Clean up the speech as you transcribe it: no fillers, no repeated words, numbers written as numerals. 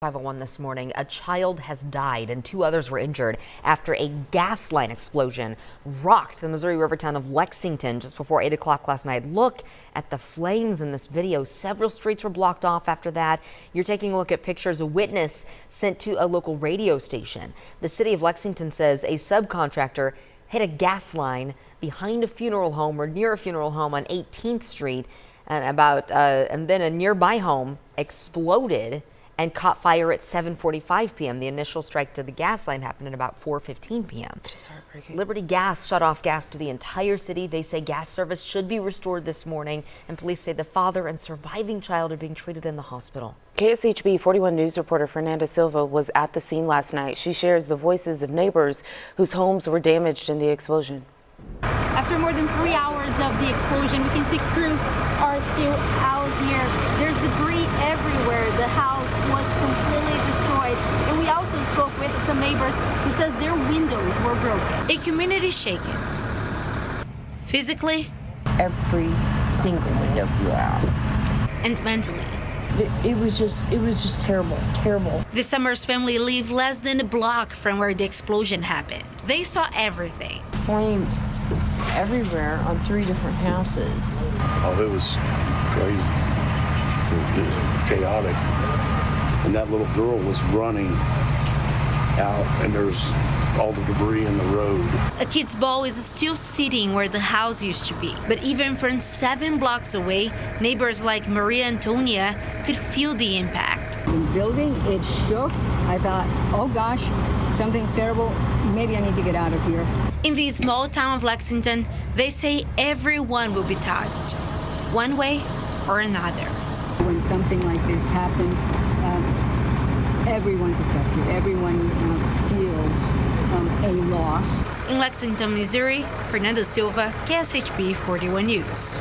501 this morning, a child has died and two others were injured after a gas line explosion rocked the Missouri River town of Lexington just before 8 o'clock last night. Look at the flames in this video. Several streets were blocked off after that. You're taking a look at pictures a witness sent to a local radio station. The city of Lexington says a subcontractor hit a gas line behind a funeral home or near a funeral home on 18th Street, and then a nearby home exploded and caught fire at 7:45 p.m. The initial strike to the gas line happened at about 4:15 p.m. Liberty Gas shut off gas to the entire city. They say gas service should be restored this morning, and police say the father and surviving child are being treated in the hospital. KSHB 41 News reporter Fernanda Silva was at the scene last night. She shares the voices of neighbors whose homes were damaged in the explosion. After more than 3 hours of the explosion, we can see crews are still out here. There's debris everywhere. The house was completely destroyed. And we also spoke with some neighbors who says their windows were broken. A community shaken. Physically. Every single window blew out. And mentally. It was just terrible. The Summers family live less than a block from where the explosion happened. They saw everything. Flames everywhere on 3 different houses. Oh, it was crazy. It was chaotic. And that little girl was running out, and there's all the debris in the road. A kid's ball is still sitting where the house used to be. But even from 7 blocks away, neighbors like Maria Antonia could feel the impact. In the building, it shook. I thought, oh gosh, something's terrible. Maybe I need to get out of here. In the small town of Lexington, they say everyone will be touched, one way or another. When something like this happens, everyone's affected. Everyone feels a loss. In Lexington, Missouri, Fernanda Silva, KSHB 41 News.